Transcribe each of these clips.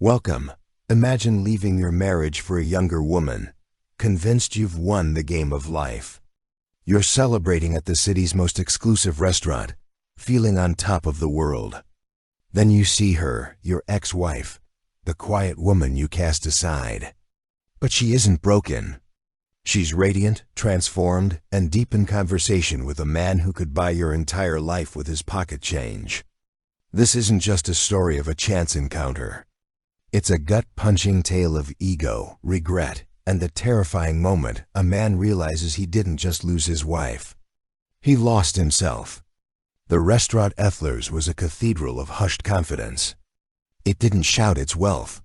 Welcome. Imagine leaving your marriage for a younger woman, convinced you've won the game of life. You're celebrating at the city's most exclusive restaurant, feeling on top of the world. Then you see her, your ex-wife, the quiet woman you cast aside. But she isn't broken. She's radiant, transformed, and deep in conversation with a man who could buy your entire life with his pocket change. This isn't just a story of a chance encounter. It's a gut-punching tale of ego, regret, and the terrifying moment a man realizes he didn't just lose his wife. He lost himself. The restaurant Ethler's was a cathedral of hushed confidence. It didn't shout its wealth.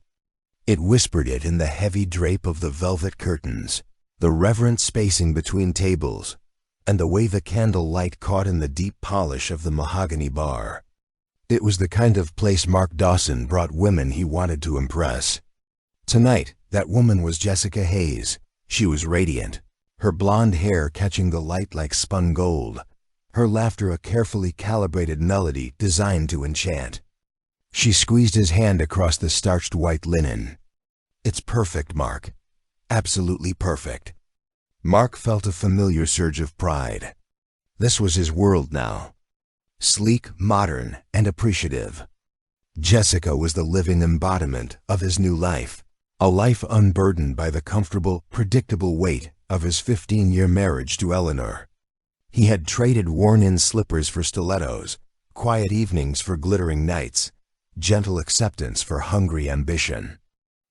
It whispered it in the heavy drape of the velvet curtains, the reverent spacing between tables, and the way the candle light caught in the deep polish of the mahogany bar. It was the kind of place Mark Dawson brought women he wanted to impress. Tonight, that woman was Jessica Hayes. She was radiant, her blonde hair catching the light like spun gold, her laughter a carefully calibrated melody designed to enchant. She squeezed his hand across the starched white linen. "It's perfect, Mark. Absolutely perfect." Mark felt a familiar surge of pride. This was his world now. Sleek, modern, and appreciative. Jessica was the living embodiment of his new life, a life unburdened by the comfortable, predictable weight of his 15-year marriage to Eleanor. He had traded worn-in slippers for stilettos, quiet evenings for glittering nights, gentle acceptance for hungry ambition.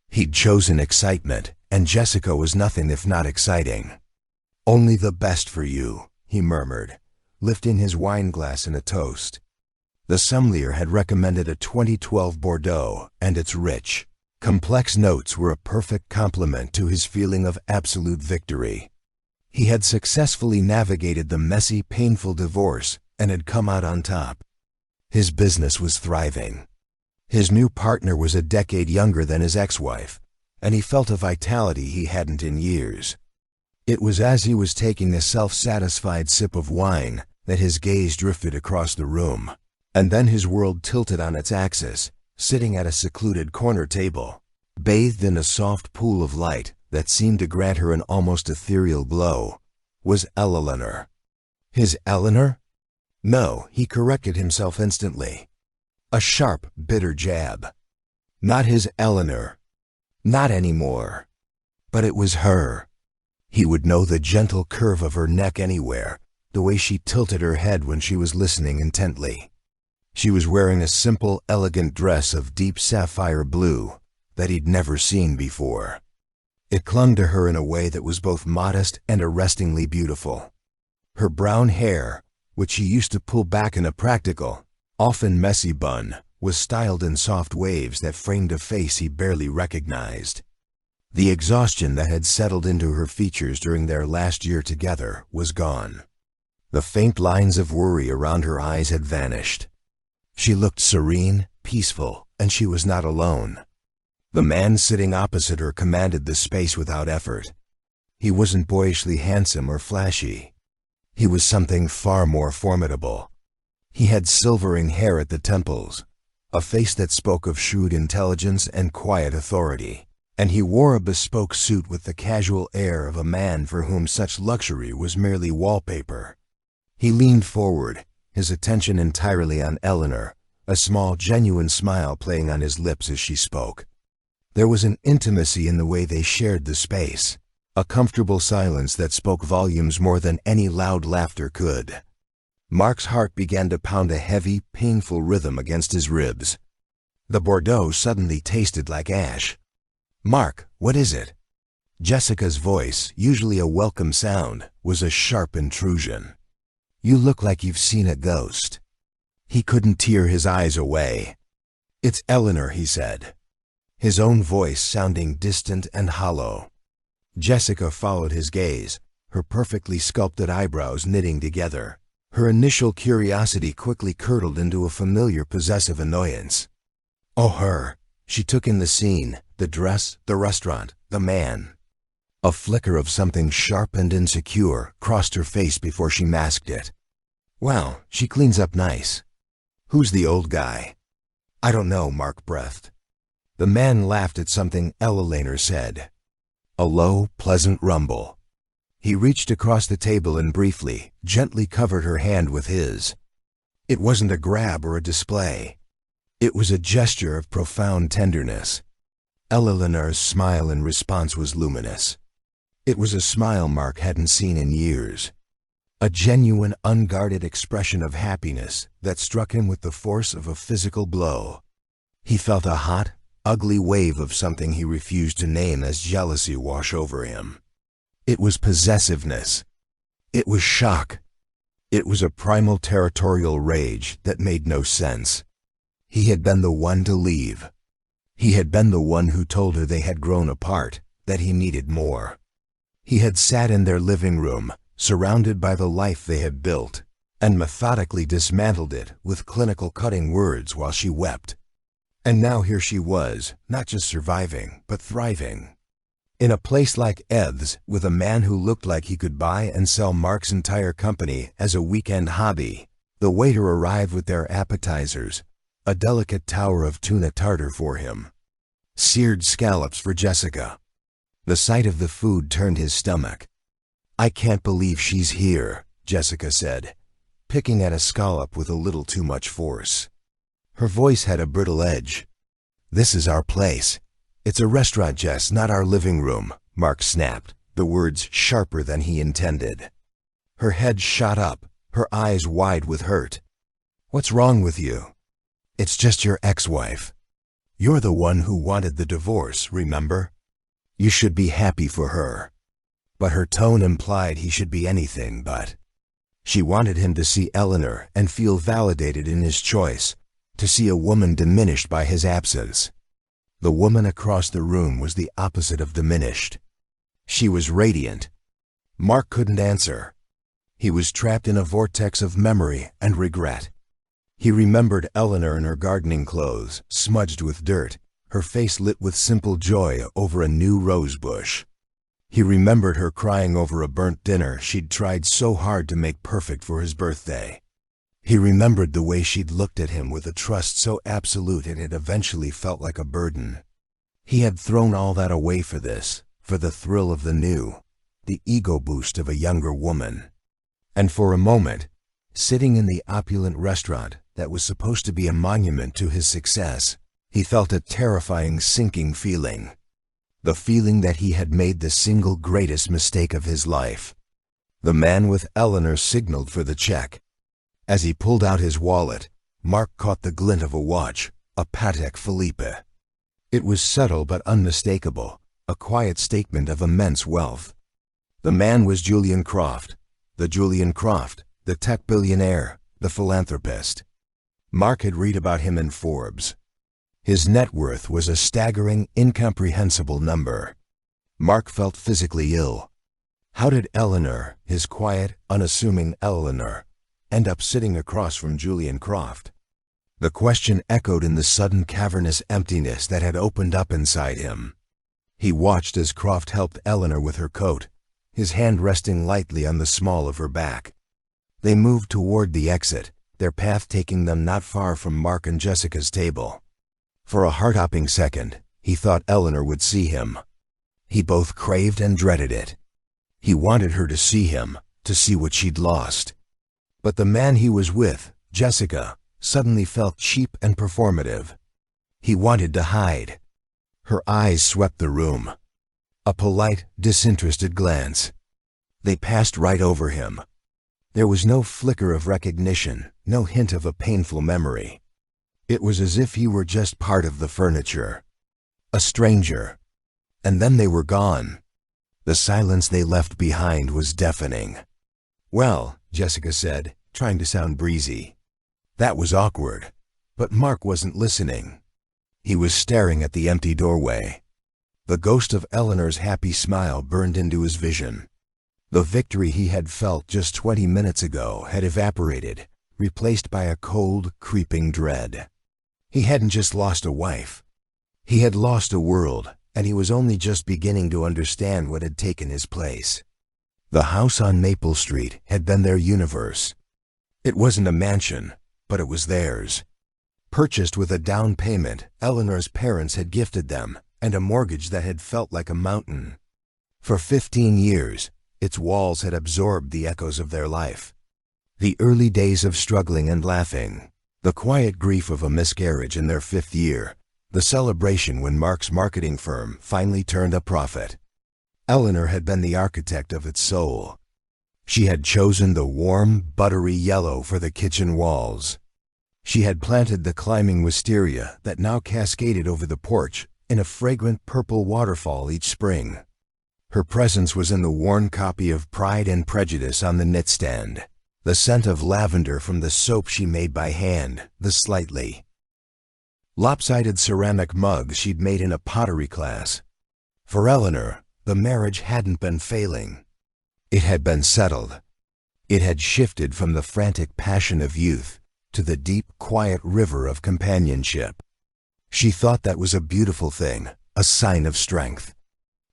He'd chosen excitement, and Jessica was nothing if not exciting. "Only the best for you," he murmured, lifting his wine glass in a toast. The sommelier had recommended a 2012 Bordeaux, and its rich, complex notes were a perfect complement to his feeling of absolute victory. He had successfully navigated the messy, painful divorce and had come out on top. His business was thriving. His new partner was a decade younger than his ex-wife, and he felt a vitality he hadn't in years. It was as he was taking a self-satisfied sip of wine that his gaze drifted across the room, and then his world tilted on its axis, sitting at a secluded corner table, bathed in a soft pool of light that seemed to grant her an almost ethereal glow, was Eleanor. His Eleanor? No, he corrected himself instantly. A sharp, bitter jab. Not his Eleanor. Not anymore. But it was her. He would know the gentle curve of her neck anywhere, the way she tilted her head when she was listening intently. She was wearing a simple, elegant dress of deep sapphire blue that he'd never seen before. It clung to her in a way that was both modest and arrestingly beautiful. Her brown hair, which she used to pull back in a practical, often messy bun, was styled in soft waves that framed a face he barely recognized. The exhaustion that had settled into her features during their last year together was gone. The faint lines of worry around her eyes had vanished. She looked serene, peaceful, and she was not alone. The man sitting opposite her commanded the space without effort. He wasn't boyishly handsome or flashy. He was something far more formidable. He had silvering hair at the temples, a face that spoke of shrewd intelligence and quiet authority, and he wore a bespoke suit with the casual air of a man for whom such luxury was merely wallpaper. He leaned forward, his attention entirely on Eleanor, a small, genuine smile playing on his lips as she spoke. There was an intimacy in the way they shared the space, a comfortable silence that spoke volumes more than any loud laughter could. Mark's heart began to pound a heavy, painful rhythm against his ribs. The Bordeaux suddenly tasted like ash. "Mark, what is it?" Jessica's voice, usually a welcome sound, was a sharp intrusion. "You look like you've seen a ghost." He couldn't tear his eyes away. "It's Eleanor," he said, his own voice sounding distant and hollow. Jessica followed his gaze, her perfectly sculpted eyebrows knitting together. Her initial curiosity quickly curdled into a familiar possessive annoyance. Oh, her. She took in the scene, the dress, the restaurant, the man. A flicker of something sharp and insecure crossed her face before she masked it. "Well, she cleans up nice." "Who's the old guy?" "I don't know," Mark breathed. The man laughed at something Eleanor said. A low, pleasant rumble. He reached across the table and briefly, gently covered her hand with his. It wasn't a grab or a display. It was a gesture of profound tenderness. Eleanor's smile in response was luminous. It was a smile Mark hadn't seen in years. A genuine, unguarded expression of happiness that struck him with the force of a physical blow. He felt a hot, ugly wave of something he refused to name as jealousy wash over him. It was possessiveness. It was shock. It was a primal territorial rage that made no sense. He had been the one to leave. He had been the one who told her they had grown apart, that he needed more. He had sat in their living room, surrounded by the life they had built, and methodically dismantled it with clinical cutting words while she wept. And now here she was, not just surviving, but thriving. In a place like Eth's, with a man who looked like he could buy and sell Mark's entire company as a weekend hobby. The waiter arrived with their appetizers, a delicate tower of tuna tartar for him. Seared scallops for Jessica. The sight of the food turned his stomach. I can't believe she's here, Jessica said, picking at a scallop with a little too much force. Her voice had a brittle edge. This is our place. It's a restaurant, Jess, not our living room, Mark snapped, the words sharper than he intended. Her head shot up, her eyes wide with hurt. What's wrong with you? It's just your ex-wife. You're the one who wanted the divorce, remember? You should be happy for her. But her tone implied he should be anything but. She wanted him to see Eleanor and feel validated in his choice, to see a woman diminished by his absence. The woman across the room was the opposite of diminished. She was radiant. Mark couldn't answer. He was trapped in a vortex of memory and regret. He remembered Eleanor in her gardening clothes, smudged with dirt, her face lit with simple joy over a new rose bush. He remembered her crying over a burnt dinner she'd tried so hard to make perfect for his birthday. He remembered the way she'd looked at him with a trust so absolute it had eventually felt like a burden. He had thrown all that away for this, for the thrill of the new, the ego boost of a younger woman. And for a moment, sitting in the opulent restaurant that was supposed to be a monument to his success, he felt a terrifying sinking feeling. The feeling that he had made the single greatest mistake of his life. The man with Eleanor signaled for the check. As he pulled out his wallet, Mark caught the glint of a watch, a Patek Philippe. It was subtle but unmistakable, a quiet statement of immense wealth. The man was Julian Croft, the tech billionaire, the philanthropist. Mark had read about him in Forbes. His net worth was a staggering, incomprehensible number. Mark felt physically ill. How did Eleanor, his quiet, unassuming Eleanor, end up sitting across from Julian Croft? The question echoed in the sudden cavernous emptiness that had opened up inside him. He watched as Croft helped Eleanor with her coat, his hand resting lightly on the small of her back. They moved toward the exit, their path taking them not far from Mark and Jessica's table. For a heart-hopping second, he thought Eleanor would see him. He both craved and dreaded it. He wanted her to see him, to see what she'd lost. But the man he was with, Jessica, suddenly felt cheap and performative. He wanted to hide. Her eyes swept the room. A polite, disinterested glance. They passed right over him. There was no flicker of recognition, no hint of a painful memory. It was as if he were just part of the furniture. A stranger. And then they were gone. The silence they left behind was deafening. Well, Jessica said, trying to sound breezy. That was awkward. But Mark wasn't listening. He was staring at the empty doorway. The ghost of Eleanor's happy smile burned into his vision. The victory he had felt just 20 minutes ago had evaporated, replaced by a cold, creeping dread. He hadn't just lost a wife. He had lost a world, and he was only just beginning to understand what had taken his place. The house on Maple Street had been their universe. It wasn't a mansion, but it was theirs. Purchased with a down payment Eleanor's parents had gifted them, and a mortgage that had felt like a mountain. For 15 years, its walls had absorbed the echoes of their life. The early days of struggling and laughing, the quiet grief of a miscarriage in their 5th year, the celebration when Mark's marketing firm finally turned a profit. Eleanor had been the architect of its soul. She had chosen the warm, buttery yellow for the kitchen walls. She had planted the climbing wisteria that now cascaded over the porch in a fragrant purple waterfall each spring. Her presence was in the worn copy of Pride and Prejudice on the knitstand, the scent of lavender from the soap she made by hand, the slightly lopsided ceramic mugs she'd made in a pottery class. For Eleanor, the marriage hadn't been failing. It had been settled. It had shifted from the frantic passion of youth to the deep, quiet river of companionship. She thought that was a beautiful thing, a sign of strength.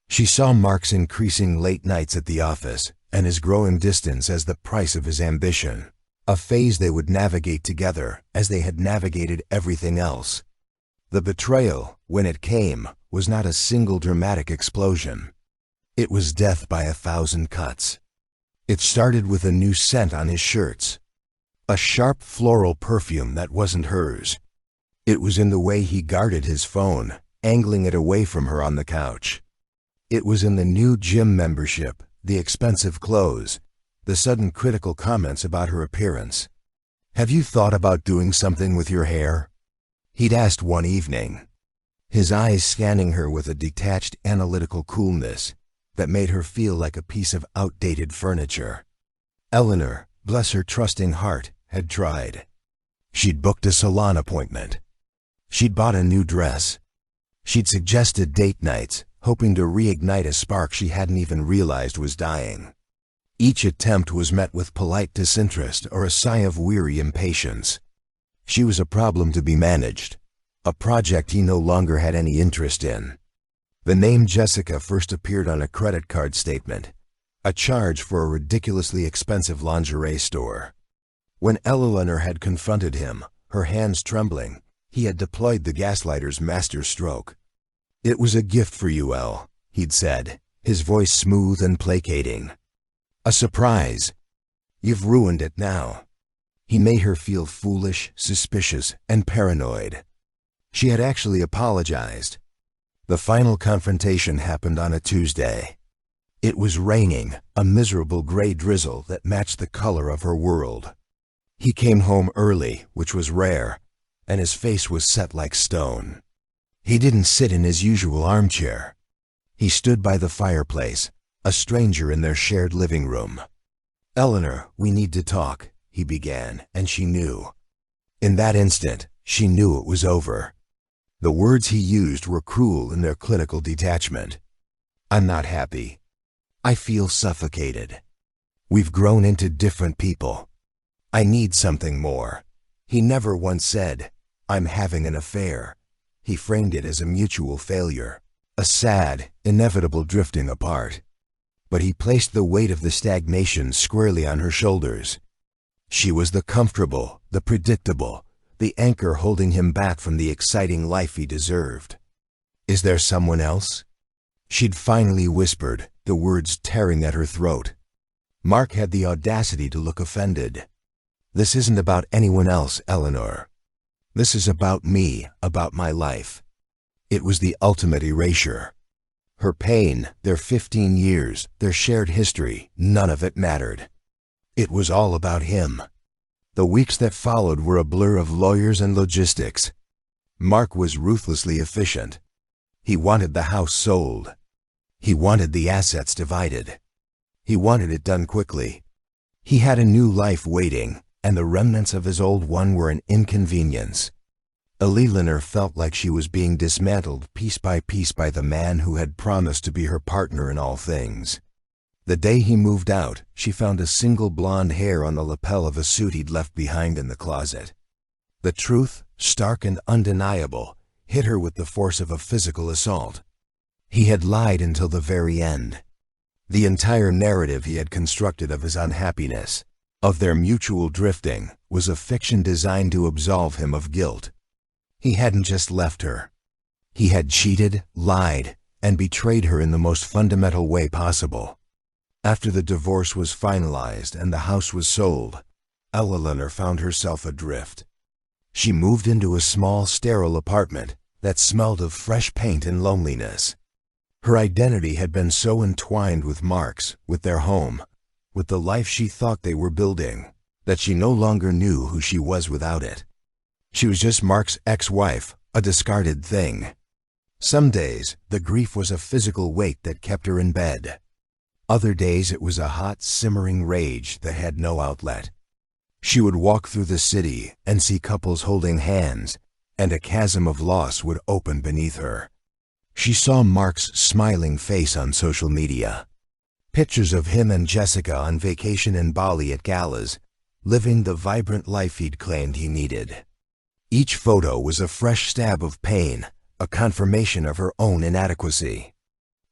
She saw Mark's increasing late nights at the office and his growing distance as the price of his ambition, a phase they would navigate together as they had navigated everything else. The betrayal, when it came, was not a single dramatic explosion. It was death by 1,000 cuts. It started with a new scent on his shirts, a sharp floral perfume that wasn't hers. It was in the way he guarded his phone, angling it away from her on the couch. It was in the new gym membership, the expensive clothes, the sudden critical comments about her appearance. "Have you thought about doing something with your hair?" he'd asked one evening, his eyes scanning her with a detached, analytical coolness that made her feel like a piece of outdated furniture. Eleanor, bless her trusting heart, had tried. She'd booked a salon appointment. She'd bought a new dress. She'd suggested date nights, hoping to reignite a spark she hadn't even realized was dying. Each attempt was met with polite disinterest or a sigh of weary impatience. She was a problem to be managed, a project he no longer had any interest in. The name Jessica first appeared on a credit card statement, a charge for a ridiculously expensive lingerie store. When Eleanor had confronted him, her hands trembling, he had deployed the gaslighter's master stroke. "It was a gift for you, Elle," he'd said, his voice smooth and placating. "A surprise. You've ruined it now." He made her feel foolish, suspicious, and paranoid. She had actually apologized. The final confrontation happened on a Tuesday. It was raining, a miserable gray drizzle that matched the color of her world. He came home early, which was rare, and his face was set like stone. He didn't sit in his usual armchair. He stood by the fireplace, a stranger in their shared living room. "Eleanor, we need to talk," he began, and she knew. In that instant, she knew it was over. The words he used were cruel in their clinical detachment. "I'm not happy. I feel suffocated. We've grown into different people. I need something more." He never once said, "I'm having an affair." He framed it as a mutual failure, a sad, inevitable drifting apart. But he placed the weight of the stagnation squarely on her shoulders. She was the comfortable, the predictable, the anchor holding him back from the exciting life he deserved. "Is there someone else?" She'd finally whispered, the words tearing at her throat. Mark had the audacity to look offended. "This isn't about anyone else, Eleanor. This is about me, about my life." It was the ultimate erasure. Her pain, their 15 years, their shared history, none of it mattered. It was all about him. The weeks that followed were a blur of lawyers and logistics. Mark was ruthlessly efficient. He wanted the house sold. He wanted the assets divided. He wanted it done quickly. He had a new life waiting, and the remnants of his old one were an inconvenience. Eleanor felt like she was being dismantled piece by the man who had promised to be her partner in all things. The day he moved out, she found a single blonde hair on the lapel of a suit he'd left behind in the closet. The truth, stark and undeniable, hit her with the force of a physical assault. He had lied until the very end. The entire narrative he had constructed of his unhappiness, of their mutual drifting, was a fiction designed to absolve him of guilt, He hadn't just left her. He had cheated, lied, and betrayed her in the most fundamental way possible. After the divorce was finalized and the house was sold, Eleanor found herself adrift. She moved into a small, sterile apartment that smelled of fresh paint and loneliness. Her identity had been so entwined with Mark's, with their home, with the life she thought they were building, that she no longer knew who she was without it. She was just Mark's ex-wife, a discarded thing. Some days, the grief was a physical weight that kept her in bed. Other days it was a hot, simmering rage that had no outlet. She would walk through the city and see couples holding hands, and a chasm of loss would open beneath her. She saw Mark's smiling face on social media. Pictures of him and Jessica on vacation in Bali at galas, living the vibrant life he'd claimed he needed. Each photo was a fresh stab of pain, a confirmation of her own inadequacy.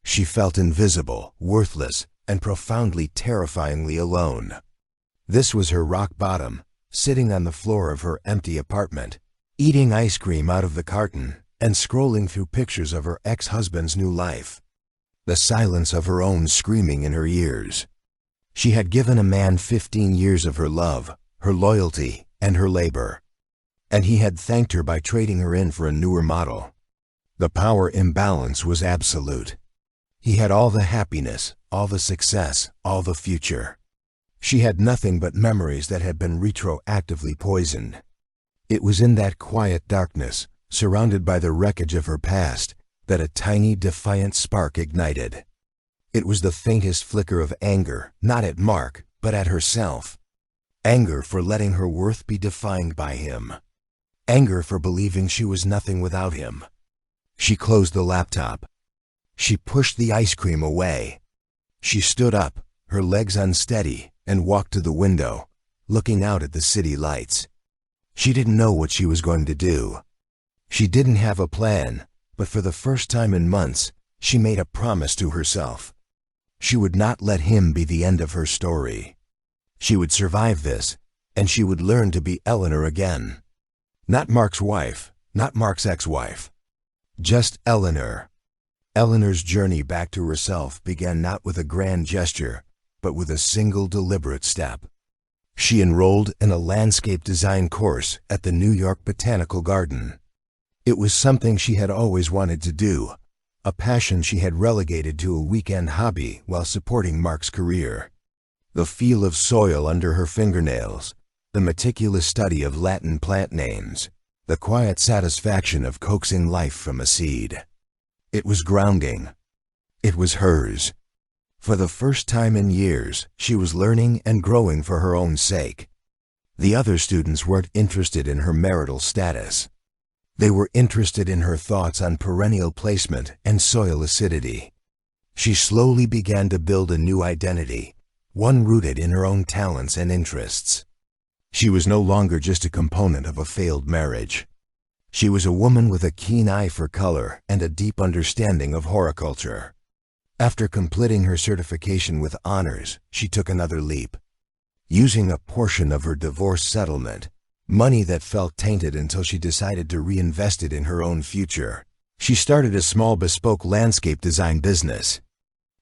She felt invisible, worthless, and profoundly terrifyingly alone. This was her rock bottom, sitting on the floor of her empty apartment, eating ice cream out of the carton, and scrolling through pictures of her ex-husband's new life. The silence of her own screaming in her ears. She had given a man 15 years of her love, her loyalty, and her labor. And he had thanked her by trading her in for a newer model. The power imbalance was absolute. He had all the happiness, all the success, all the future. She had nothing but memories that had been retroactively poisoned. It was in that quiet darkness, surrounded by the wreckage of her past, that a tiny, defiant spark ignited. It was the faintest flicker of anger, not at Mark, but at herself. Anger for letting her worth be defined by him. Anger for believing she was nothing without him. She closed the laptop. She pushed the ice cream away. She stood up, her legs unsteady, and walked to the window, looking out at the city lights. She didn't know what she was going to do. She didn't have a plan, but for the first time in months, she made a promise to herself. She would not let him be the end of her story. She would survive this, and she would learn to be Eleanor again. Not Mark's wife, not Mark's ex-wife. Just Eleanor. Eleanor's journey back to herself began not with a grand gesture, but with a single deliberate step. She enrolled in a landscape design course at the New York Botanical Garden. It was something she had always wanted to do, a passion she had relegated to a weekend hobby while supporting Mark's career. The feel of soil under her fingernails, the meticulous study of Latin plant names, the quiet satisfaction of coaxing life from a seed. It was grounding. It was hers. For the first time in years, she was learning and growing for her own sake. The other students weren't interested in her marital status. They were interested in her thoughts on perennial placement and soil acidity. She slowly began to build a new identity, one rooted in her own talents and interests. She was no longer just a component of a failed marriage. She was a woman with a keen eye for color and a deep understanding of horticulture. After completing her certification with honors, she took another leap. Using a portion of her divorce settlement, money that felt tainted until she decided to reinvest it in her own future, she started a small bespoke landscape design business.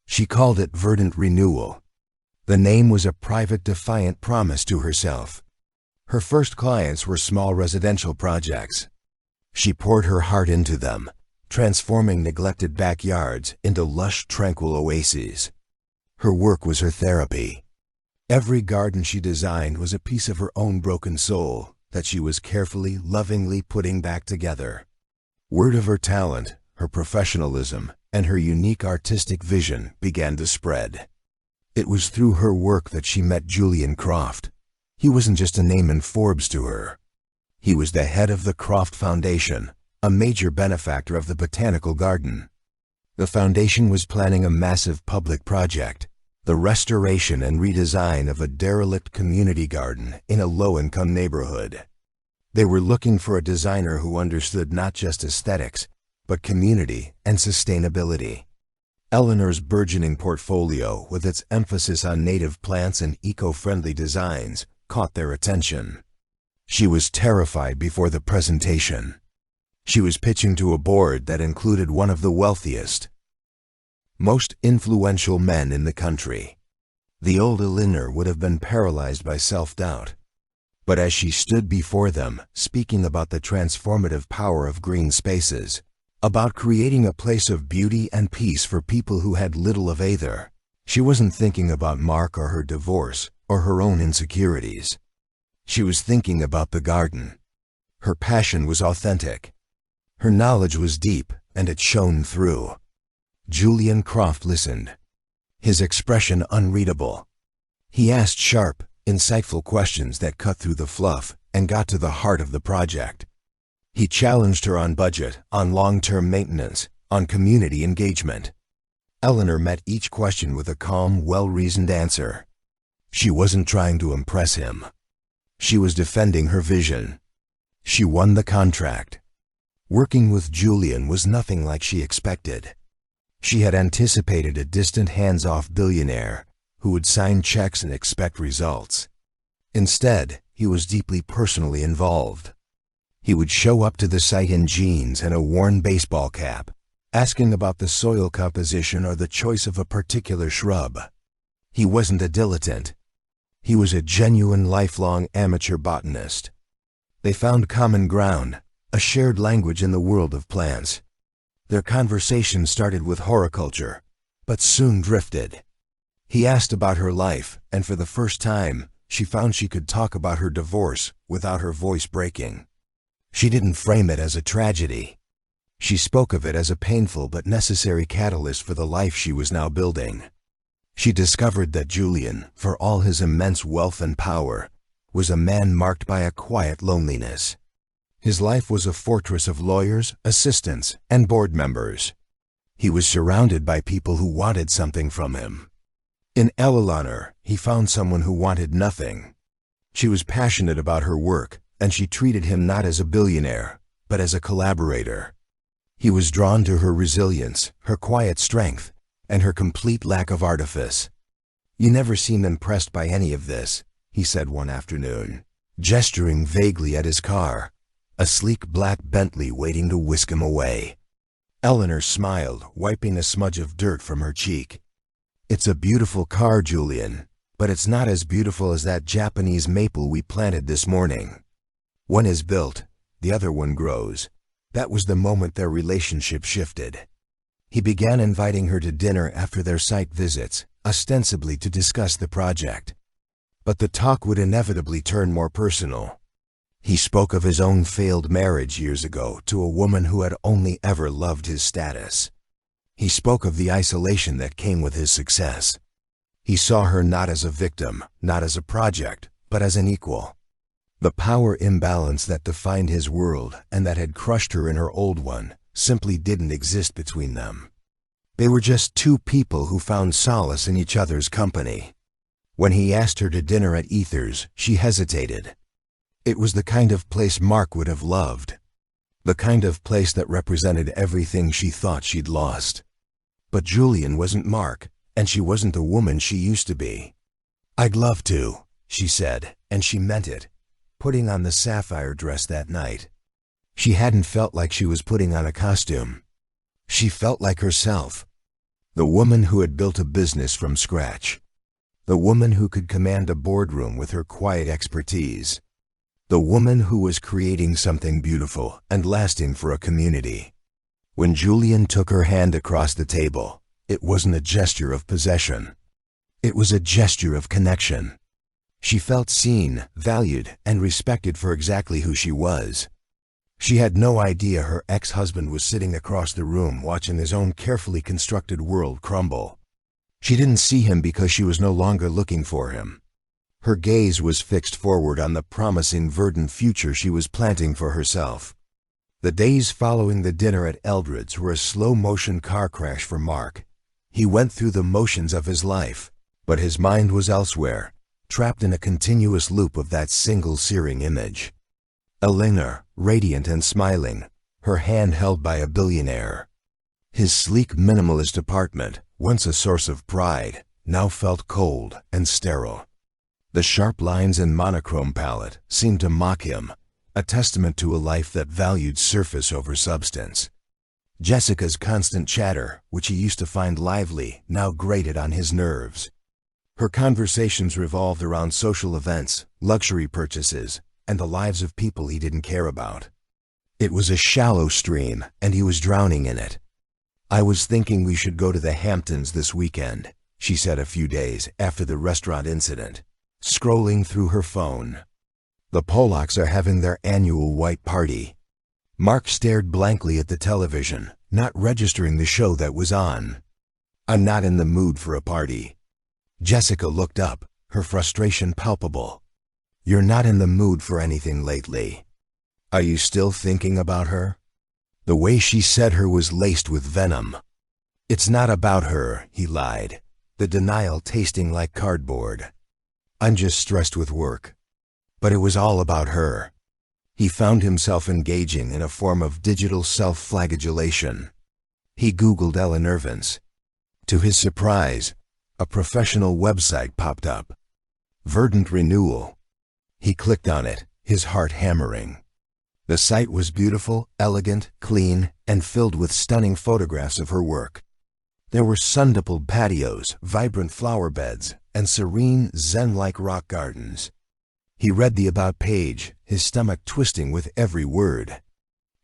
She called it Verdant Renewal. The name was a private, defiant promise to herself. Her first clients were small residential projects. She poured her heart into them, transforming neglected backyards into lush, tranquil oases. Her work was her therapy. Every garden she designed was a piece of her own broken soul that she was carefully, lovingly putting back together. Word of her talent, her professionalism, and her unique artistic vision began to spread. It was through her work that she met Julian Croft. He wasn't just a name in Forbes to her. He was the head of the Croft Foundation, a major benefactor of the Botanical Garden. The foundation was planning a massive public project, the restoration and redesign of a derelict community garden in a low-income neighborhood. They were looking for a designer who understood not just aesthetics, but community and sustainability. Eleanor's burgeoning portfolio, with its emphasis on native plants and eco-friendly designs, caught their attention. She was terrified before the presentation. She was pitching to a board that included one of the wealthiest, most influential men in the country. The old Elinor would have been paralyzed by self-doubt. But as she stood before them, speaking about the transformative power of green spaces, about creating a place of beauty and peace for people who had little of either, she wasn't thinking about Mark or her divorce or her own insecurities. She was thinking about the garden. Her passion was authentic. Her knowledge was deep, and it shone through. Julian Croft listened, his expression unreadable. He asked sharp, insightful questions that cut through the fluff and got to the heart of the project. He challenged her on budget, on long-term maintenance, on community engagement. Eleanor met each question with a calm, well-reasoned answer. She wasn't trying to impress him. She was defending her vision. She won the contract. Working with Julian was nothing like she expected. She had anticipated a distant hands-off billionaire who would sign checks and expect results. Instead, he was deeply personally involved. He would show up to the site in jeans and a worn baseball cap, asking about the soil composition or the choice of a particular shrub. He wasn't a dilettante. He was a genuine lifelong amateur botanist. They found common ground, a shared language in the world of plants. Their conversation started with horticulture, but soon drifted. He asked about her life, and for the first time, she found she could talk about her divorce without her voice breaking. She didn't frame it as a tragedy. She spoke of it as a painful but necessary catalyst for the life she was now building. She discovered that Julian, for all his immense wealth and power, was a man marked by a quiet loneliness. His life was a fortress of lawyers, assistants, and board members. He was surrounded by people who wanted something from him. In Eleanor, he found someone who wanted nothing. She was passionate about her work, and she treated him not as a billionaire, but as a collaborator. He was drawn to her resilience, her quiet strength, and her complete lack of artifice. "You never seem impressed by any of this," he said one afternoon, gesturing vaguely at his car, a sleek black Bentley waiting to whisk him away. Eleanor smiled, wiping a smudge of dirt from her cheek. "It's a beautiful car, Julian, but it's not as beautiful as that Japanese maple we planted this morning. One is built, the other one grows." That was the moment their relationship shifted. He began inviting her to dinner after their site visits, ostensibly to discuss the project. But the talk would inevitably turn more personal. He spoke of his own failed marriage years ago to a woman who had only ever loved his status. He spoke of the isolation that came with his success. He saw her not as a victim, not as a project, but as an equal. The power imbalance that defined his world and that had crushed her in her old one simply didn't exist between them. They were just two people who found solace in each other's company. When he asked her to dinner at Ether's, she hesitated. It was the kind of place Mark would have loved. The kind of place that represented everything she thought she'd lost. But Julian wasn't Mark, and she wasn't the woman she used to be. "I'd love to," she said, and she meant it, putting on the sapphire dress that night. She hadn't felt like she was putting on a costume. She felt like herself. The woman who had built a business from scratch. The woman who could command a boardroom with her quiet expertise. The woman who was creating something beautiful and lasting for a community. When Julian took her hand across the table, it wasn't a gesture of possession. It was a gesture of connection. She felt seen, valued, and respected for exactly who she was. She had no idea her ex-husband was sitting across the room watching his own carefully constructed world crumble. She didn't see him because she was no longer looking for him. Her gaze was fixed forward on the promising verdant future she was planting for herself. The days following the dinner at Eldred's were a slow-motion car crash for Mark. He went through the motions of his life, but his mind was elsewhere, trapped in a continuous loop of that single searing image. Eleanor, radiant and smiling, her hand held by a billionaire. His sleek minimalist apartment, once a source of pride, now felt cold and sterile. The sharp lines and monochrome palette seemed to mock him, a testament to a life that valued surface over substance. Jessica's constant chatter, which he used to find lively, now grated on his nerves. Her conversations revolved around social events, luxury purchases, and the lives of people he didn't care about. It was a shallow stream, and he was drowning in it. "I was thinking we should go to the Hamptons this weekend," she said a few days after the restaurant incident, scrolling through her phone. "The Pollocks are having their annual white party." Mark stared blankly at the television, not registering the show that was on. "I'm not in the mood for a party." Jessica looked up, her frustration palpable. "You're not in the mood for anything lately. Are you still thinking about her?" The way she said her was laced with venom. "It's not about her," he lied, the denial tasting like cardboard. "I'm just stressed with work." But it was all about her. He found himself engaging in a form of digital self-flagellation. He Googled Ellen Irvins. To his surprise, a professional website popped up. Verdant Renewal. He clicked on it, his heart hammering. The site was beautiful, elegant, clean, and filled with stunning photographs of her work. There were sun-dappled patios, vibrant flower beds, and serene, zen-like rock gardens. He read the About page, his stomach twisting with every word.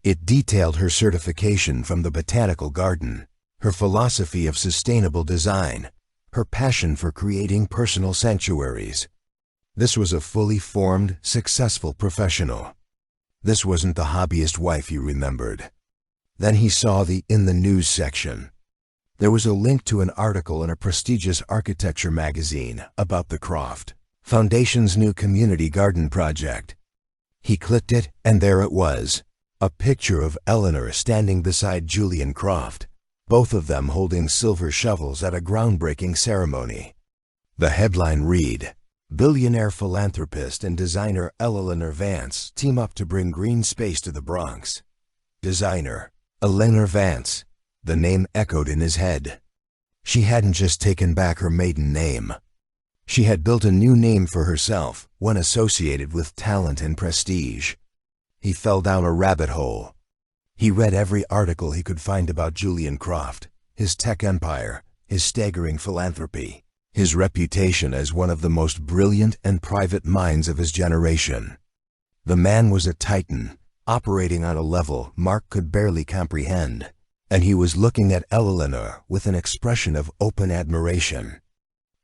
It detailed her certification from the Botanical Garden, her philosophy of sustainable design, her passion for creating personal sanctuaries. This was a fully formed, successful professional. This wasn't the hobbyist wife he remembered. Then he saw the In the News section. There was a link to an article in a prestigious architecture magazine about the Croft Foundation's new community garden project. He clicked it, and there it was, a picture of Eleanor standing beside Julian Croft, both of them holding silver shovels at a groundbreaking ceremony. The headline read, "Billionaire philanthropist and designer Eleanor Vance team up to bring green space to the Bronx." Designer, Eleanor Vance. The name echoed in his head. She hadn't just taken back her maiden name. She had built a new name for herself, one associated with talent and prestige. He fell down a rabbit hole. He read every article he could find about Julian Croft, his tech empire, his staggering philanthropy, his reputation as one of the most brilliant and private minds of his generation. The man was a titan, operating on a level Mark could barely comprehend, and he was looking at Eleanor with an expression of open admiration.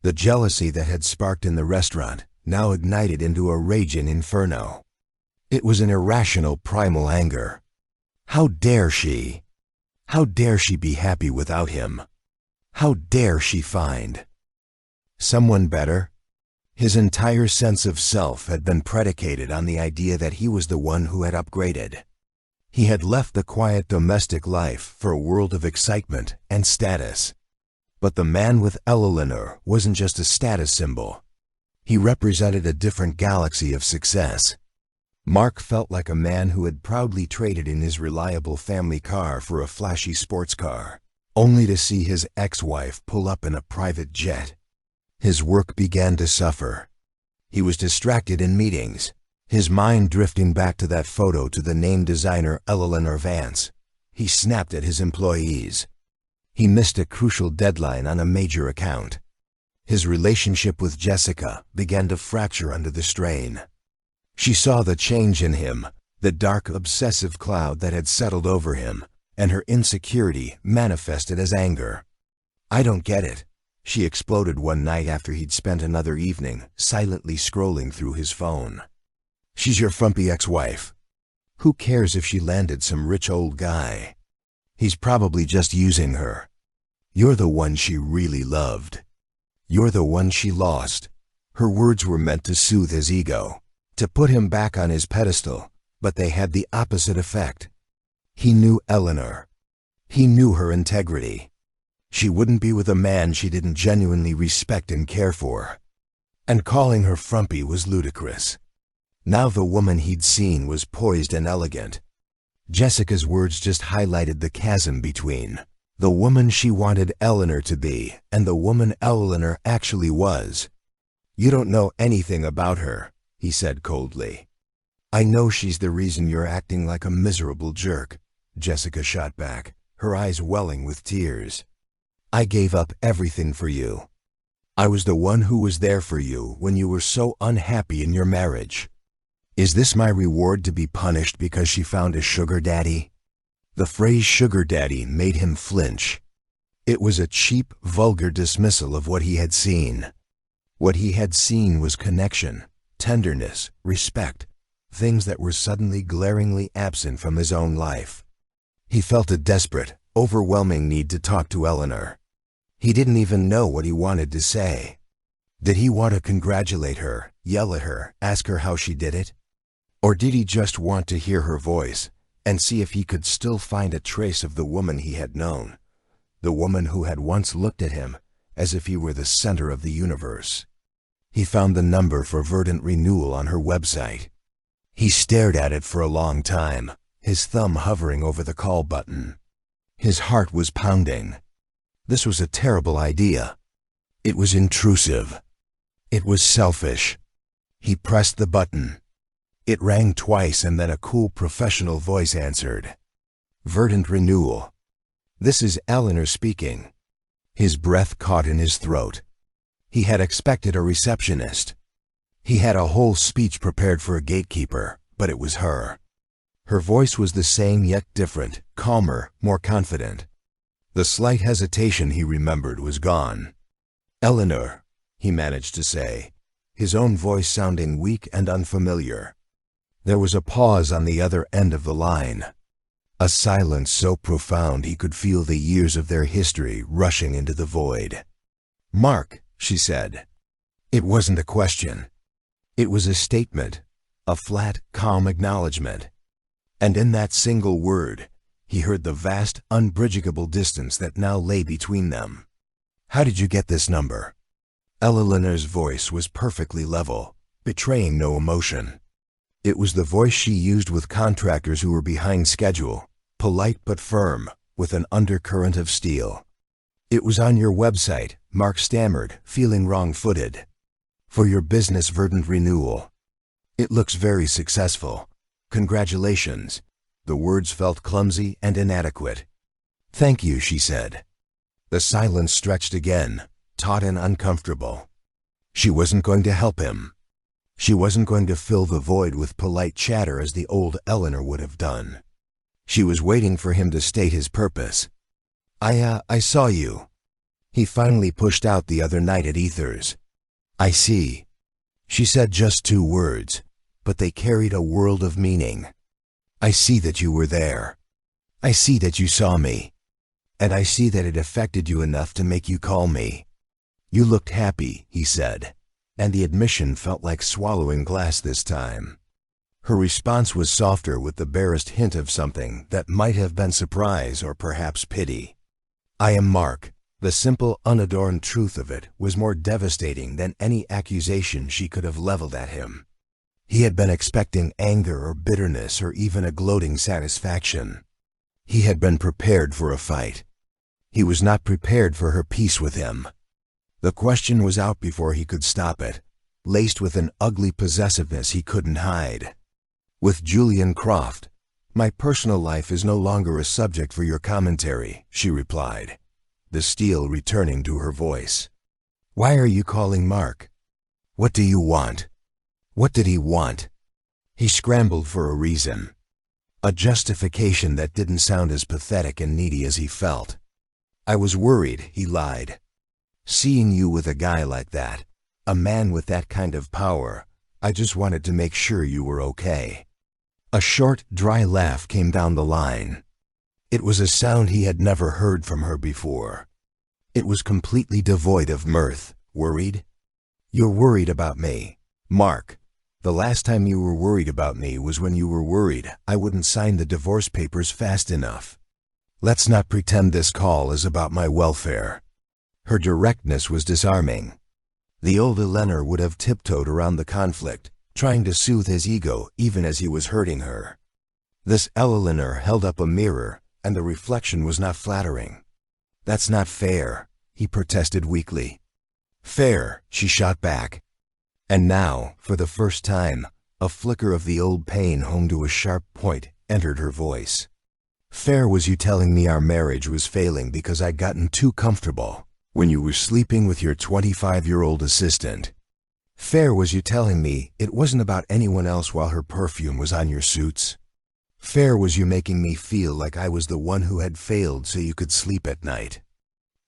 The jealousy that had sparked in the restaurant now ignited into a raging inferno. It was an irrational primal anger. How dare she? How dare she be happy without him? How dare she find someone better? His entire sense of self had been predicated on the idea that he was the one who had upgraded. He had left the quiet domestic life for a world of excitement and status. But the man with Eleanor wasn't just a status symbol. He represented a different galaxy of success. Mark felt like a man who had proudly traded in his reliable family car for a flashy sports car, only to see his ex-wife pull up in a private jet. His work began to suffer. He was distracted in meetings, his mind drifting back to that photo to the named designer Eleanor Vance. He snapped at his employees. He missed a crucial deadline on a major account. His relationship with Jessica began to fracture under the strain. She saw the change in him, the dark, obsessive cloud that had settled over him, and her insecurity manifested as anger. "I don't get it," she exploded one night after he'd spent another evening silently scrolling through his phone. "She's your frumpy ex-wife. Who cares if she landed some rich old guy? He's probably just using her. You're the one she really loved. You're the one she lost." Her words were meant to soothe his ego, to put him back on his pedestal, but they had the opposite effect. He knew Eleanor. He knew her integrity. She wouldn't be with a man she didn't genuinely respect and care for. And calling her frumpy was ludicrous. Now the woman he'd seen was poised and elegant. Jessica's words just highlighted the chasm between the woman she wanted Eleanor to be and the woman Eleanor actually was. "You don't know anything about her," he said coldly. I know she's the reason you're acting like a miserable jerk, Jessica shot back, her eyes welling with tears. I gave up everything for you. I was the one who was there for you when you were so unhappy in your marriage. Is this my reward to be punished because she found a sugar daddy? The phrase sugar daddy made him flinch. It was a cheap, vulgar dismissal of what he had seen. What he had seen was connection, tenderness, respect, things that were suddenly glaringly absent from his own life. He felt a desperate, overwhelming need to talk to Eleanor. He didn't even know what he wanted to say. Did he want to congratulate her, yell at her, ask her how she did it? Or did he just want to hear her voice and see if he could still find a trace of the woman he had known, the woman who had once looked at him as if he were the center of the universe? He found the number for Verdant Renewal on her website. He stared at it for a long time, his thumb hovering over the call button. His heart was pounding. This was a terrible idea. It was intrusive. It was selfish. He pressed the button. It rang twice and then a cool professional voice answered. Verdant Renewal. This is Eleanor speaking. His breath caught in his throat. He had expected a receptionist. He had a whole speech prepared for a gatekeeper, but it was her. Her voice was the same yet different, calmer, more confident. The slight hesitation he remembered was gone. Eleanor, he managed to say, his own voice sounding weak and unfamiliar. There was a pause on the other end of the line. A silence so profound he could feel the years of their history rushing into the void. Mark, she said. It wasn't a question. It was a statement, a flat, calm acknowledgement. And in that single word, he heard the vast, unbridgeable distance that now lay between them. How did you get this number? Eleanor's voice was perfectly level, betraying no emotion. It was the voice she used with contractors who were behind schedule, polite but firm, with an undercurrent of steel. It was on your website, Mark stammered, feeling wrong-footed. For your business Verdant Renewal. It looks very successful. Congratulations. The words felt clumsy and inadequate. Thank you, she said. The silence stretched again, taut and uncomfortable. She wasn't going to help him. She wasn't going to fill the void with polite chatter as the old Eleanor would have done. She was waiting for him to state his purpose. I saw you. He finally pushed out the other night at Ethers. I see. She said just 2 words, but they carried a world of meaning. I see that you were there. I see that you saw me. And I see that it affected you enough to make you call me. You looked happy, he said, and the admission felt like swallowing glass this time. Her response was softer with the barest hint of something that might have been surprise or perhaps pity. I am Mark. The simple, unadorned truth of it was more devastating than any accusation she could have leveled at him. He had been expecting anger or bitterness or even a gloating satisfaction. He had been prepared for a fight. He was not prepared for her peace with him. The question was out before he could stop it, laced with an ugly possessiveness he couldn't hide. With Julian Croft, my personal life is no longer a subject for your commentary, she replied, the steel returning to her voice. Why are you calling Mark? What do you want? What did he want? He scrambled for a reason. A justification that didn't sound as pathetic and needy as he felt. I was worried, he lied. Seeing you with a guy like that, a man with that kind of power, I just wanted to make sure you were okay. A short, dry laugh came down the line. It was a sound he had never heard from her before. It was completely devoid of mirth. Worried? You're worried about me. Mark, the last time you were worried about me was when you were worried I wouldn't sign the divorce papers fast enough. Let's not pretend this call is about my welfare. Her directness was disarming. The old Eleanor would have tiptoed around the conflict, trying to soothe his ego even as he was hurting her. This Eleanor held up a mirror, and the reflection was not flattering. That's not fair, he protested weakly. Fair, she shot back. And now, for the first time, A flicker of the old pain honed to a sharp point entered her voice. Fair was you telling me our marriage was failing because I'd gotten too comfortable when you were sleeping with your 25-year-old assistant. Fair was you telling me it wasn't about anyone else while her perfume was on your suits. Fair was you making me feel like I was the one who had failed so you could sleep at night.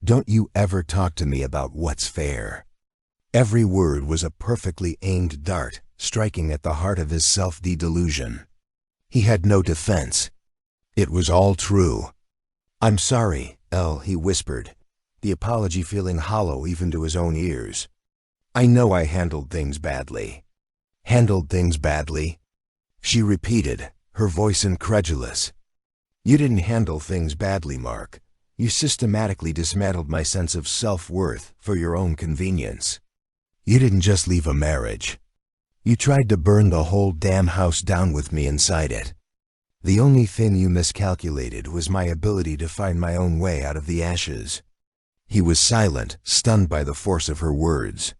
Don't you ever talk to me about what's fair. Every word was a perfectly aimed dart, striking at the heart of his self-delusion. He had no defense. It was all true. I'm sorry, Elle, he whispered, the apology feeling hollow even to his own ears. I know I handled things badly. Handled things badly? She repeated, her voice incredulous. You didn't handle things badly, Mark. You systematically dismantled my sense of self-worth for your own convenience. You didn't just leave a marriage. You tried to burn the whole damn house down with me inside it. The only thing you miscalculated was my ability to find my own way out of the ashes. He was silent, stunned by the force of her words.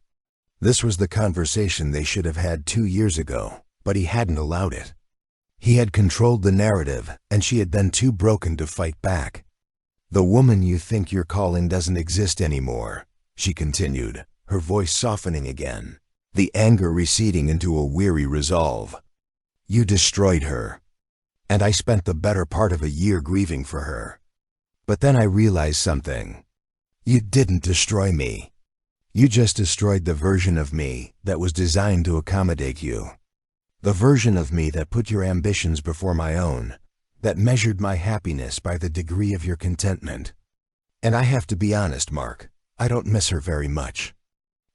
This was the conversation they should have had 2 years ago, but he hadn't allowed it. He had controlled the narrative, and she had been too broken to fight back. The woman you think you're calling doesn't exist anymore, she continued, her voice softening again, the anger receding into a weary resolve. You destroyed her. And I spent the better part of a year grieving for her. But then I realized something. You didn't destroy me. You just destroyed the version of me that was designed to accommodate you. The version of me that put your ambitions before my own, that measured my happiness by the degree of your contentment. And I have to be honest, Mark, I don't miss her very much.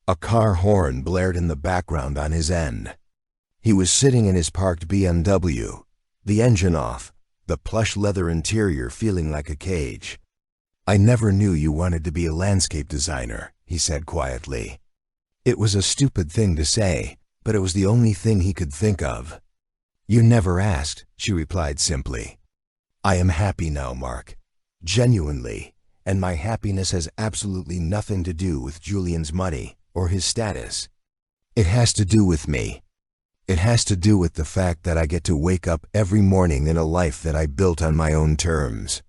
A car horn blared in the background on his end. He was sitting in his parked BMW, the engine off, the plush leather interior feeling like a cage. I never knew you wanted to be a landscape designer, he said quietly. It was a stupid thing to say, but it was the only thing he could think of. You never asked, she replied simply. I am happy now, Mark. Genuinely, and my happiness has absolutely nothing to do with Julian's money or his status. It has to do with me. It has to do with the fact that I get to wake up every morning in a life that I built on my own terms.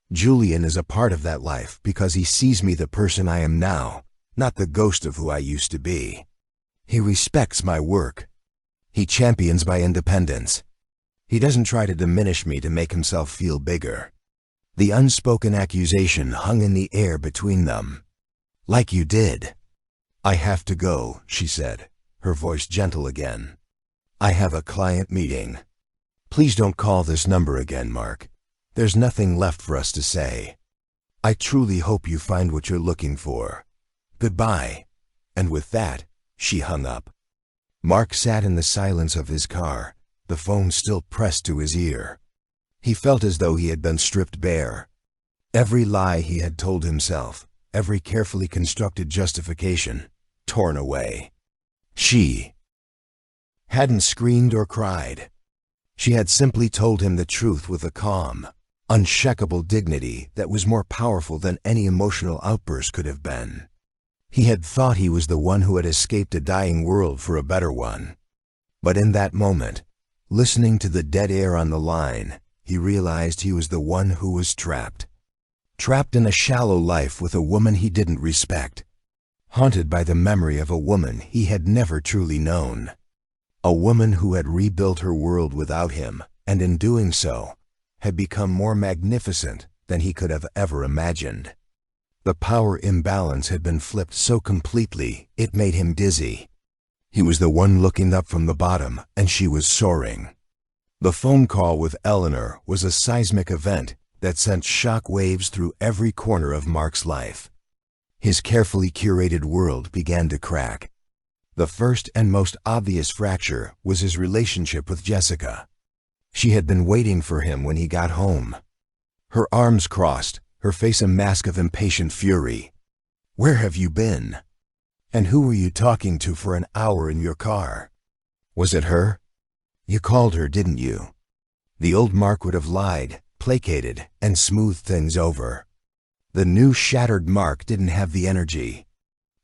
Julian is a part of that life because he sees me the person I am now, not the ghost of who I used to be. He respects my work. He champions my independence. He doesn't try to diminish me to make himself feel bigger. The unspoken accusation hung in the air between them. Like you did. I have to go, she said, her voice gentle again. I have a client meeting. Please don't call this number again, Mark. There's nothing left for us to say. I truly hope you find what you're looking for. Goodbye. And with that, she hung up. Mark sat in the silence of his car, the phone still pressed to his ear. He felt as though he had been stripped bare. Every lie he had told himself, every carefully constructed justification, torn away. She hadn't screamed or cried. She had simply told him the truth with a calm, unshakable dignity that was more powerful than any emotional outburst could have been. He had thought he was the one who had escaped a dying world for a better one. But in that moment, listening to the dead air on the line, he realized he was the one who was trapped. Trapped in a shallow life with a woman he didn't respect. Haunted by the memory of a woman he had never truly known. A woman who had rebuilt her world without him, and in doing so, had become more magnificent than he could have ever imagined. The power imbalance had been flipped so completely it made him dizzy. He was the one looking up from the bottom, and she was soaring. The phone call with Eleanor was a seismic event that sent shock waves through every corner of Mark's life. His carefully curated world began to crack. The first and most obvious fracture was his relationship with Jessica. She had been waiting for him when he got home. Her arms crossed, her face a mask of impatient fury. Where have you been? And who were you talking to for an hour in your car? Was it her? You called her, didn't you? The old Mark would have lied, placated, and smoothed things over. The new shattered Mark didn't have the energy.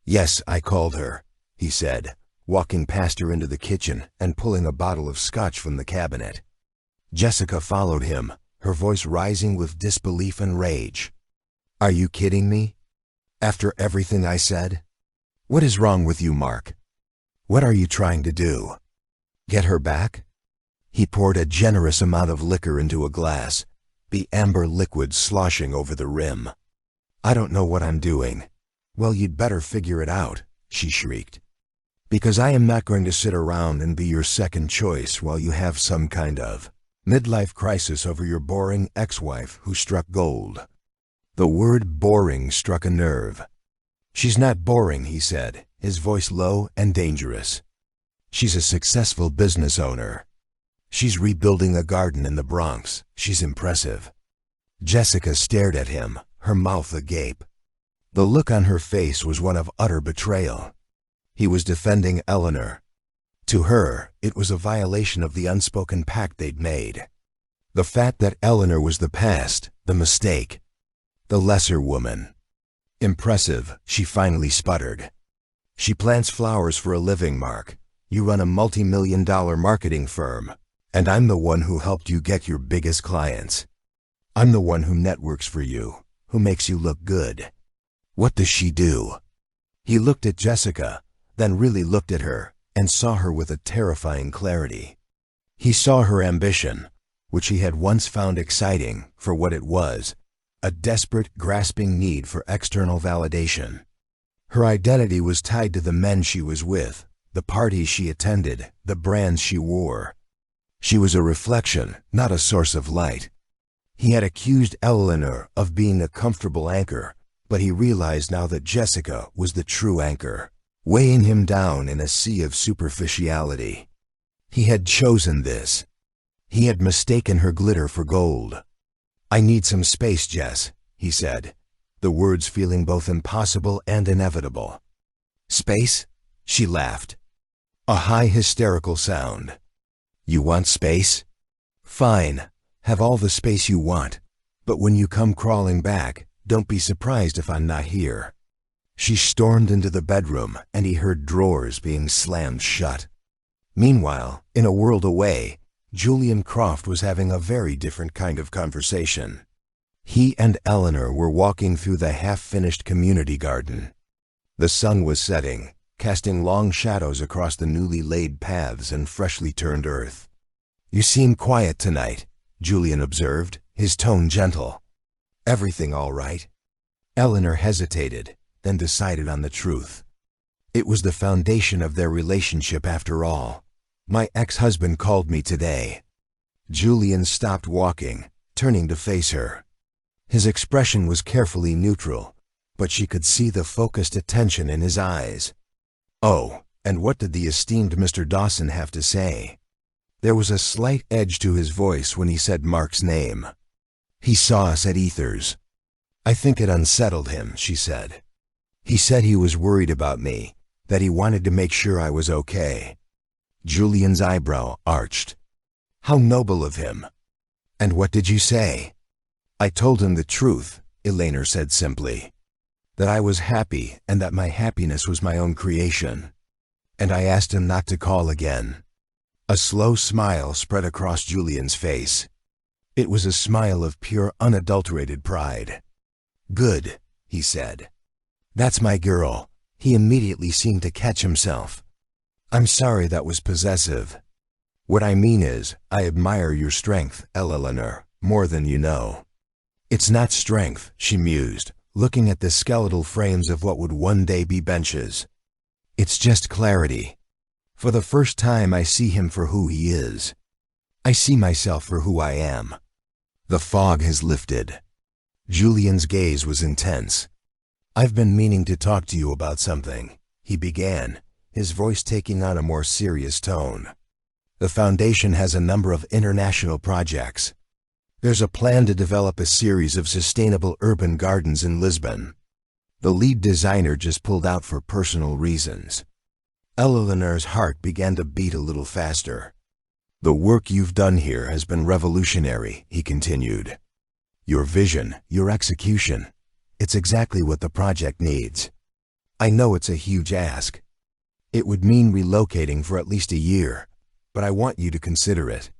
Yes, I called her, he said, walking past her into the kitchen and pulling a bottle of scotch from the cabinet. Jessica followed him, her voice rising with disbelief and rage. "Are you kidding me? After everything I said? What is wrong with you, Mark? What are you trying to do? Get her back?" He poured a generous amount of liquor into a glass, the amber liquid sloshing over the rim. "I don't know what I'm doing." "Well, you'd better figure it out," she shrieked. "Because I am not going to sit around and be your second choice while you have some kind of midlife crisis over your boring ex-wife who struck gold." The word boring struck a nerve. "She's not boring," he said, his voice low and dangerous. "She's a successful business owner. She's rebuilding a garden in the Bronx. She's impressive." Jessica stared at him, her mouth agape. The look on her face was one of utter betrayal. He was defending Eleanor. To her, it was a violation of the unspoken pact they'd made. The fact that Eleanor was the past, the mistake, the lesser woman. "Impressive," she finally sputtered. "She plants flowers for a living, Mark. You run a multi-million-dollar marketing firm, and I'm the one who helped you get your biggest clients. I'm the one who networks for you, who makes you look good. What does she do?" He looked at Jessica, then really looked at her, and saw her with a terrifying clarity. He saw her ambition, which he had once found exciting for what it was, a desperate, grasping need for external validation. Her identity was tied to the men she was with, the parties she attended, the brands she wore. She was a reflection, not a source of light. He had accused Eleanor of being a comfortable anchor, but he realized now that Jessica was the true anchor, weighing him down in a sea of superficiality. He had chosen this. He had mistaken her glitter for gold. "I need some space, Jess," he said, the words feeling both impossible and inevitable. "Space?" She laughed. A high, hysterical sound. "You want space? Fine, have all the space you want, but when you come crawling back, don't be surprised if I'm not here." She stormed into the bedroom, and he heard drawers being slammed shut. Meanwhile, in a world away, Julian Croft was having a very different kind of conversation. He and Eleanor were walking through the half-finished community garden. The sun was setting, casting long shadows across the newly laid paths and freshly turned earth. "You seem quiet tonight," Julian observed, his tone gentle. "Everything all right?" Eleanor hesitated, then decided on the truth. It was the foundation of their relationship after all. "My ex-husband called me today." Julian stopped walking, turning to face her. His expression was carefully neutral, but she could see the focused attention in his eyes. "Oh, and what did the esteemed Mr. Dawson have to say?" There was a slight edge to his voice when he said Mark's name. "He saw us at Ether's. I think it unsettled him," she said. "He said he was worried about me, that he wanted to make sure I was okay." Julian's eyebrow arched. "How noble of him. And what did you say?" "I told him the truth," Eleanor said simply. "That I was happy and that my happiness was my own creation. And I asked him not to call again." A slow smile spread across Julian's face. It was a smile of pure, unadulterated pride. "Good," he said. "That's my girl." He immediately seemed to catch himself. "I'm sorry that was possessive. What I mean is, I admire your strength, Eleanor, more than you know." "It's not strength," she mused, looking at the skeletal frames of what would one day be benches. "It's just clarity. For the first time I see him for who he is. I see myself for who I am." The fog has lifted. Julian's gaze was intense. "I've been meaning to talk to you about something," he began, his voice taking on a more serious tone. "The Foundation has a number of international projects. There's a plan to develop a series of sustainable urban gardens in Lisbon. The lead designer just pulled out for personal reasons." Eleanor's heart began to beat a little faster. "The work you've done here has been revolutionary," he continued. "Your vision, your execution, it's exactly what the project needs. I know it's a huge ask." It would mean relocating for at least a year, but I want you to consider it.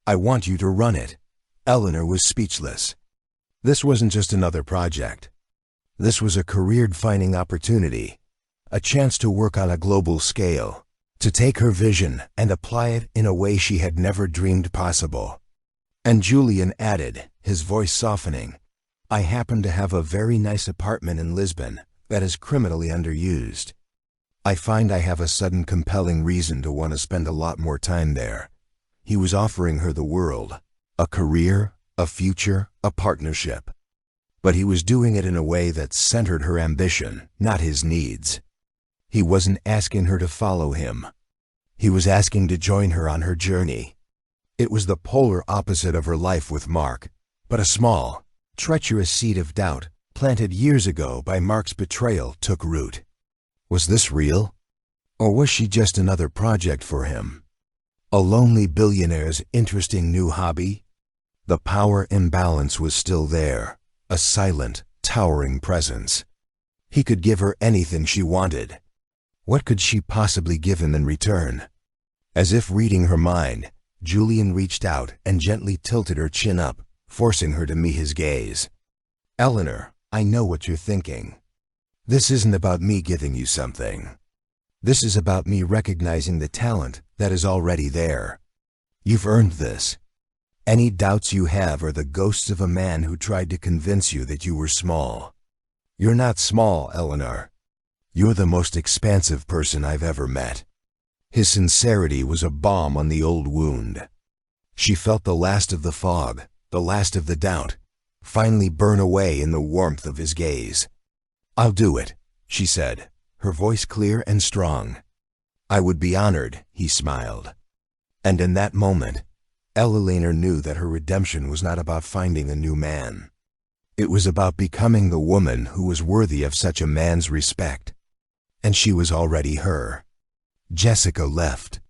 I want you to run it." Eleanor was speechless. This wasn't just another project. This was a career-defining opportunity, a chance to work on a global scale, to take her vision and apply it in a way she had never dreamed possible. And Julian added, his voice softening, "I happen to have a very nice apartment in Lisbon that is criminally underused. I find I have a sudden compelling reason to want to spend a lot more time there." He was offering her the world, a career, a future, a partnership. But he was doing it in a way that centered her ambition, not his needs. He wasn't asking her to follow him. He was asking to join her on her journey. It was the polar opposite of her life with Mark, but a small, treacherous seed of doubt, planted years ago by Mark's betrayal, took root. Was this real? Or was she just another project for him? A lonely billionaire's interesting new hobby? The power imbalance was still there, a silent, towering presence. He could give her anything she wanted. What could she possibly give him in return? As if reading her mind, Julian reached out and gently tilted her chin up, forcing her to meet his gaze. "Eleanor, I know what you're thinking. This isn't about me giving you something. This is about me recognizing the talent that is already there. You've earned this. Any doubts you have are the ghosts of a man who tried to convince you that you were small. You're not small, Eleanor. You're the most expansive person I've ever met." His sincerity was a balm on the old wound. She felt the last of the fog, the last of the doubt, finally burn away in the warmth of his gaze. "I'll do it," she said, her voice clear and strong. "I would be honored," he smiled. And in that moment, Eleanor knew that her redemption was not about finding a new man. It was about becoming the woman who was worthy of such a man's respect. And she was already her. Jessica left.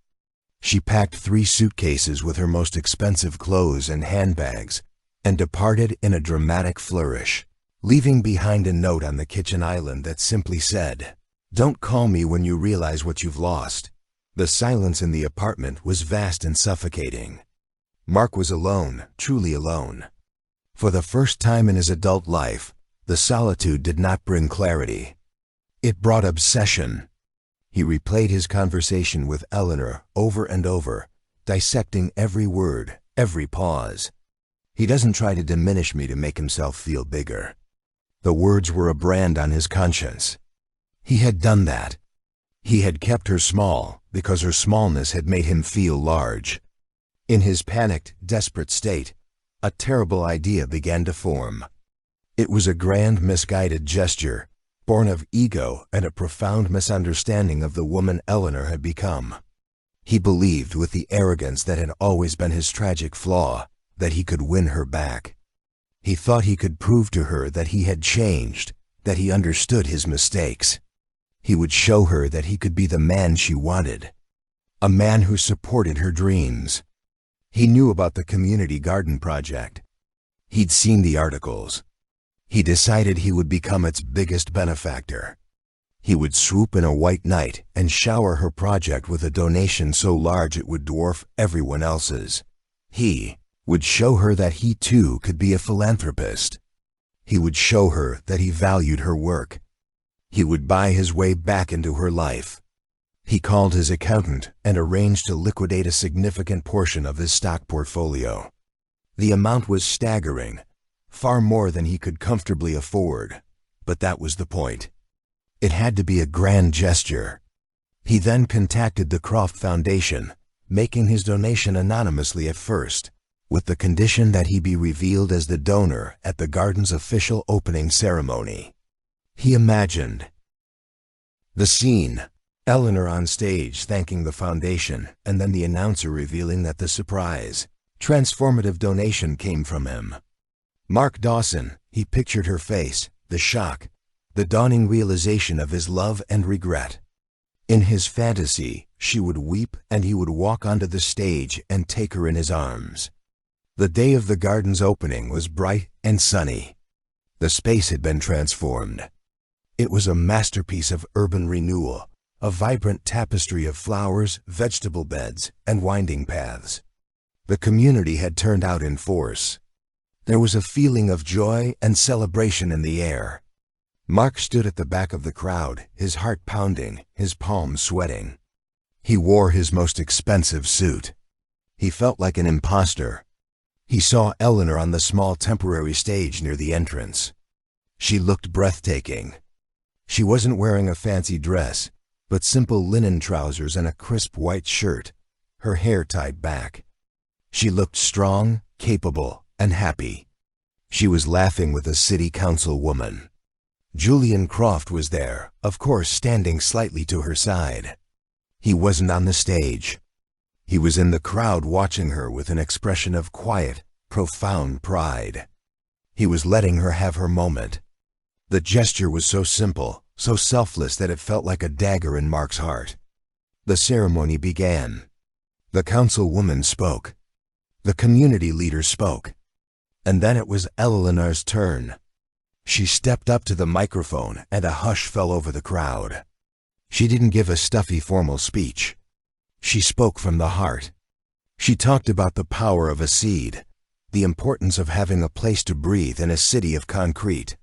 She packed 3 suitcases with her most expensive clothes and handbags and departed in a dramatic flourish, leaving behind a note on the kitchen island that simply said, "Don't call me when you realize what you've lost." The silence in the apartment was vast and suffocating. Mark was alone, truly alone. For the first time in his adult life, the solitude did not bring clarity. It brought obsession. He replayed his conversation with Eleanor over and over, dissecting every word, every pause. "He doesn't try to diminish me to make himself feel bigger." The words were a brand on his conscience. He had done that. He had kept her small because her smallness had made him feel large. In his panicked, desperate state, a terrible idea began to form. It was a grand, misguided gesture, born of ego and a profound misunderstanding of the woman Eleanor had become. He believed, with the arrogance that had always been his tragic flaw, that he could win her back. He thought he could prove to her that he had changed, that he understood his mistakes. He would show her that he could be the man she wanted, a man who supported her dreams. He knew about the community garden project. He'd seen the articles. He decided he would become its biggest benefactor. He would swoop in a white night and shower her project with a donation so large it would dwarf everyone else's. He would show her that he too could be a philanthropist. He would show her that he valued her work. He would buy his way back into her life. He called his accountant and arranged to liquidate a significant portion of his stock portfolio. The amount was staggering, far more than he could comfortably afford, but that was the point. It had to be a grand gesture. He then contacted the Croft Foundation, making his donation anonymously at first, with the condition that he be revealed as the donor at the garden's official opening ceremony. He imagined the scene: Eleanor on stage thanking the foundation, and then the announcer revealing that the surprise, transformative donation came from him. Mark Dawson, he pictured her face, the shock, the dawning realization of his love and regret. In his fantasy, she would weep and he would walk onto the stage and take her in his arms. The day of the garden's opening was bright and sunny. The space had been transformed. It was a masterpiece of urban renewal, a vibrant tapestry of flowers, vegetable beds, and winding paths. The community had turned out in force. There was a feeling of joy and celebration in the air. Mark stood at the back of the crowd, his heart pounding, his palms sweating. He wore his most expensive suit. He felt like an imposter. He saw Eleanor on the small temporary stage near the entrance. She looked breathtaking. She wasn't wearing a fancy dress, but simple linen trousers and a crisp white shirt, her hair tied back. She looked strong, capable, and happy. She was laughing with a city councilwoman. Julian Croft was there, of course, standing slightly to her side. He wasn't on the stage. He was in the crowd watching her with an expression of quiet, profound pride. He was letting her have her moment. The gesture was so simple, so selfless that it felt like a dagger in Mark's heart. The ceremony began. The councilwoman spoke. The community leader spoke. And then it was Eleanor's turn. She stepped up to the microphone and a hush fell over the crowd. She didn't give a stuffy formal speech. She spoke from the heart. She talked about the power of a seed, the importance of having a place to breathe in a city of concrete.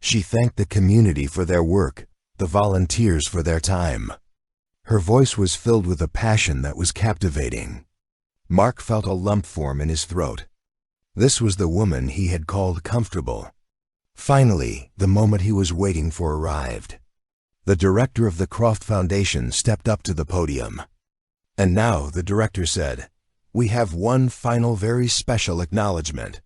She thanked the community for their work, the volunteers for their time. Her voice was filled with a passion that was captivating. Mark felt a lump form in his throat. This was the woman he had called comfortable. Finally, the moment he was waiting for arrived. The director of the Croft Foundation stepped up to the podium. And now, the director said, "We have one final very special acknowledgement.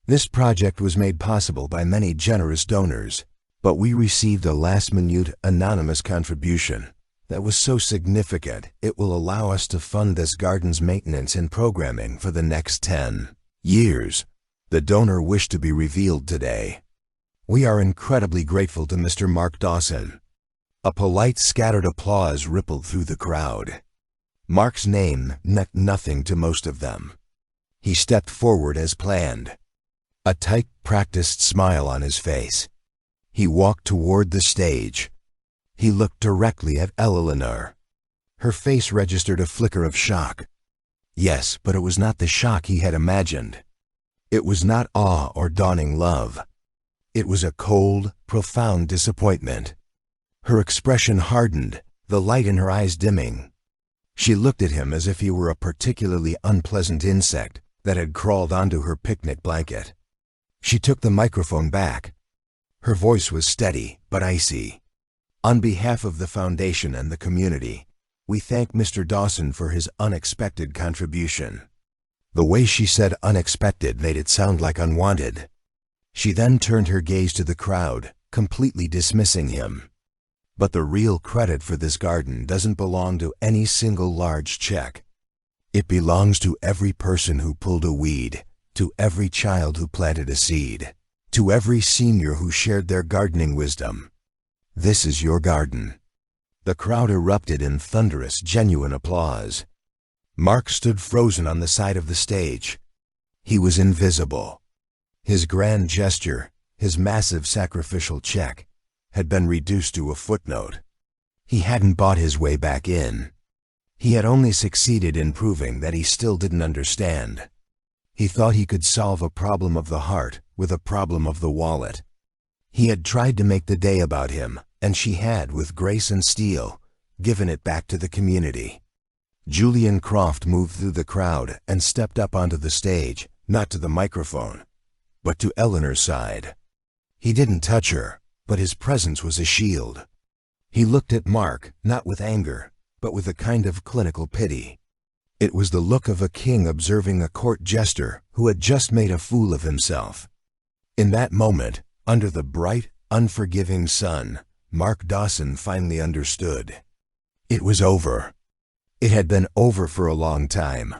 This project was made possible by many generous donors, but we received a last-minute anonymous contribution that was so significant it will allow us to fund this garden's maintenance and programming for the next 10 years. The donor wished to be revealed today. We are incredibly grateful to Mr. Mark Dawson." A polite, scattered applause rippled through the crowd. Mark's name meant nothing to most of them. He stepped forward as planned, a tight, practiced smile on his face. He walked toward the stage. He looked directly at Eleanor. Her face registered a flicker of shock. Yes, but it was not the shock he had imagined. It was not awe or dawning love. It was a cold, profound disappointment. Her expression hardened, the light in her eyes dimming. She looked at him as if he were a particularly unpleasant insect that had crawled onto her picnic blanket. She took the microphone back. Her voice was steady but icy. "On behalf of the foundation and the community, we thank Mr. Dawson for his unexpected contribution." The way she said unexpected made it sound like unwanted. She then turned her gaze to the crowd, completely dismissing him. But the real credit for this garden doesn't belong to any single large check. It belongs to every person who pulled a weed, to every child who planted a seed, to every senior who shared their gardening wisdom. This is your garden. The crowd erupted in thunderous, genuine applause. Mark stood frozen on the side of the stage. He was invisible. His grand gesture, his massive sacrificial check, had been reduced to a footnote. He hadn't bought his way back in. He had only succeeded in proving that he still didn't understand. He thought he could solve a problem of the heart with a problem of the wallet. He had tried to make the day about him, and she had, with grace and steel, given it back to the community. Julian Croft moved through the crowd and stepped up onto the stage, not to the microphone, but to Eleanor's side. He didn't touch her, but his presence was a shield. He looked at Mark, not with anger, but with a kind of clinical pity. It was the look of a king observing a court jester who had just made a fool of himself. In that moment, under the bright, unforgiving sun, Mark Dawson finally understood. It was over. It had been over for a long time.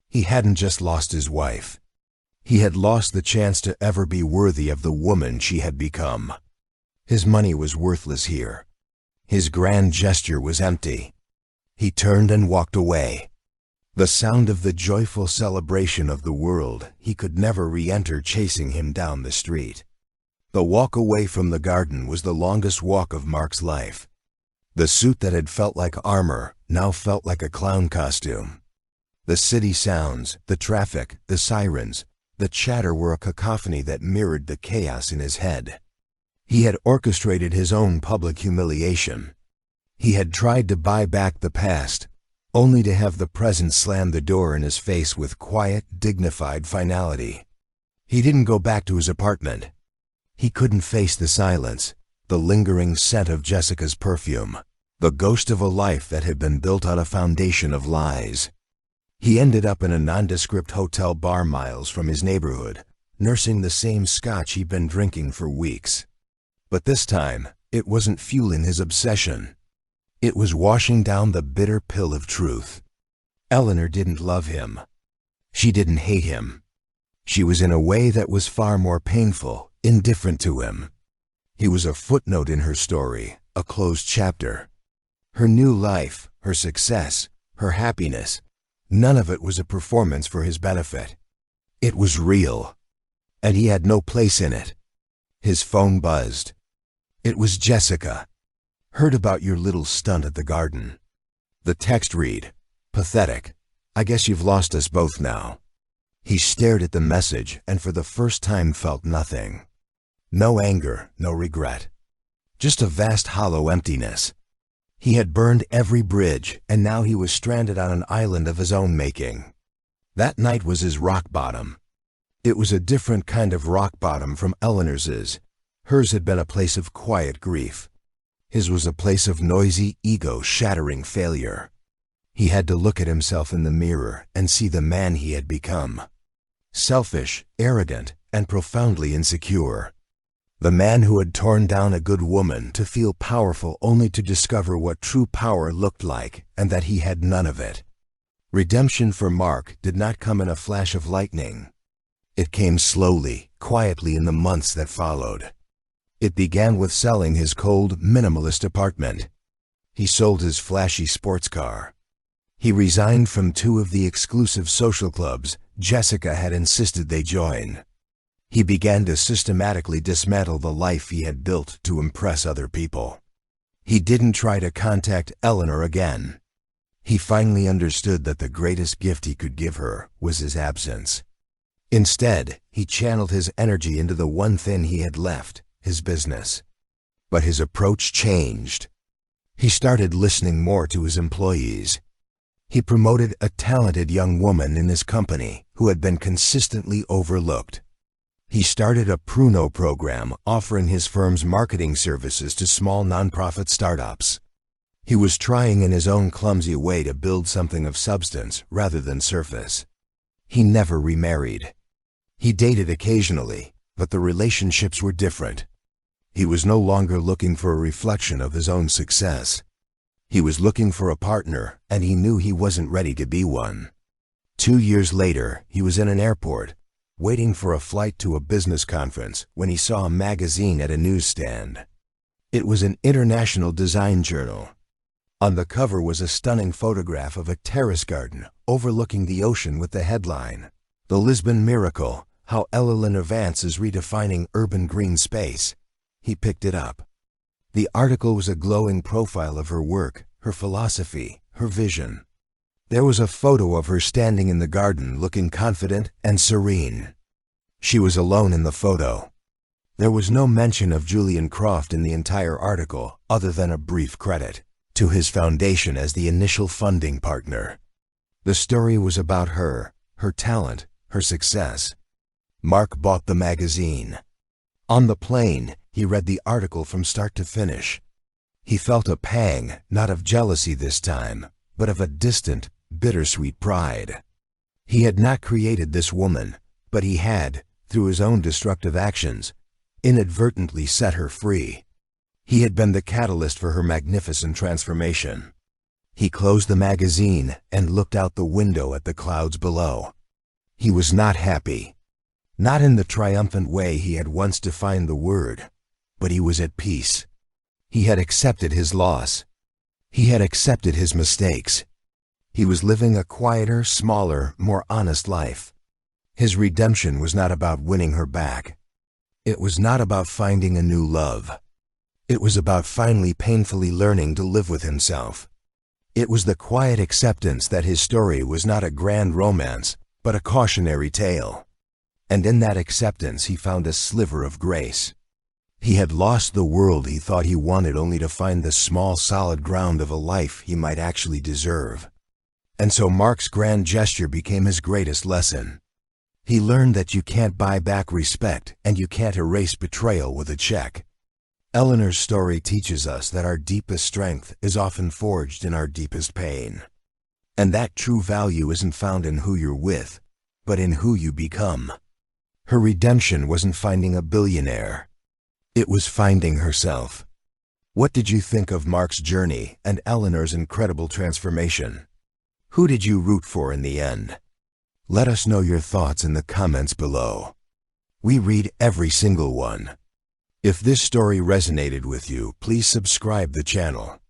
He hadn't just lost his wife. He had lost the chance to ever be worthy of the woman she had become. His money was worthless here. His grand gesture was empty. He turned and walked away. The sound of the joyful celebration of the world he could never re-enter chasing him down the street. The walk away from the garden was the longest walk of Mark's life. The suit that had felt like armor now felt like a clown costume. The city sounds, the traffic, the sirens, the chatter were a cacophony that mirrored the chaos in his head. He had orchestrated his own public humiliation. He had tried to buy back the past, only to have the present slam the door in his face with quiet, dignified finality. He didn't go back to his apartment. He couldn't face the silence, the lingering scent of Jessica's perfume, the ghost of a life that had been built on a foundation of lies. He ended up in a nondescript hotel bar miles from his neighborhood, nursing the same scotch he'd been drinking for weeks. But this time, it wasn't fueling his obsession. It was washing down the bitter pill of truth. Eleanor didn't love him. She didn't hate him. She was in a way that was far more painful, indifferent to him. He was a footnote in her story, a closed chapter. Her new life, her success, her happiness, none of it was a performance for his benefit. It was real, and he had no place in it. His phone buzzed. It was Jessica. Heard about your little stunt at the garden. The text read, "Pathetic. I guess you've lost us both now." He stared at the message and for the first time felt nothing. No anger, no regret. Just a vast hollow emptiness. He had burned every bridge, and now he was stranded on an island of his own making. That night was his rock bottom. It was a different kind of rock bottom from Eleanor's. Hers had been a place of quiet grief. His was a place of noisy, ego-shattering failure. He had to look at himself in the mirror and see the man he had become. Selfish, arrogant, and profoundly insecure. The man who had torn down a good woman to feel powerful only to discover what true power looked like and that he had none of it. Redemption for Mark did not come in a flash of lightning. It came slowly, quietly in the months that followed. It began with selling his cold, minimalist apartment. He sold his flashy sports car. He resigned from 2 of the exclusive social clubs Jessica had insisted they join. He began to systematically dismantle the life he had built to impress other people. He didn't try to contact Eleanor again. He finally understood that the greatest gift he could give her was his absence. Instead, he channeled his energy into the one thing he had left, his business. But his approach changed. He started listening more to his employees. He promoted a talented young woman in his company who had been consistently overlooked. He started a Pruno program offering his firm's marketing services to small nonprofit startups. He was trying in his own clumsy way to build something of substance rather than surface. He never remarried. He dated occasionally, but the relationships were different. He was no longer looking for a reflection of his own success. He was looking for a partner, and he knew he wasn't ready to be one. 2 years later, he was in an airport, waiting for a flight to a business conference when he saw a magazine at a newsstand. It was an international design journal. On the cover was a stunning photograph of a terrace garden overlooking the ocean with the headline, "The Lisbon Miracle, How Eleanor Vance is Redefining Urban Green Space." He picked it up. The article was a glowing profile of her work, her philosophy, her vision. There was a photo of her standing in the garden looking confident and serene. She was alone in the photo. There was no mention of Julian Croft in the entire article other than a brief credit to his foundation as the initial funding partner. The story was about her, her talent, her success. Mark bought the magazine. On the plane, he read the article from start to finish. He felt a pang, not of jealousy this time, but of a distant, bittersweet pride. He had not created this woman, but he had, through his own destructive actions, inadvertently set her free. He had been the catalyst for her magnificent transformation. He closed the magazine and looked out the window at the clouds below. He was not happy. Not in the triumphant way he had once defined the word, but he was at peace. He had accepted his loss. He had accepted his mistakes. He was living a quieter, smaller, more honest life. His redemption was not about winning her back. It was not about finding a new love. It was about finally painfully learning to live with himself. It was the quiet acceptance that his story was not a grand romance, but a cautionary tale. And in that acceptance he found a sliver of grace. He had lost the world he thought he wanted only to find the small solid ground of a life he might actually deserve. And so Mark's grand gesture became his greatest lesson. He learned that you can't buy back respect and you can't erase betrayal with a check. Eleanor's story teaches us that our deepest strength is often forged in our deepest pain. And that true value isn't found in who you're with, but in who you become. Her redemption wasn't finding a billionaire. It was finding herself. What did you think of Mark's journey and Eleanor's incredible transformation? Who did you root for in the end? Let us know your thoughts in the comments below. We read every single one. If this story resonated with you, please subscribe the channel.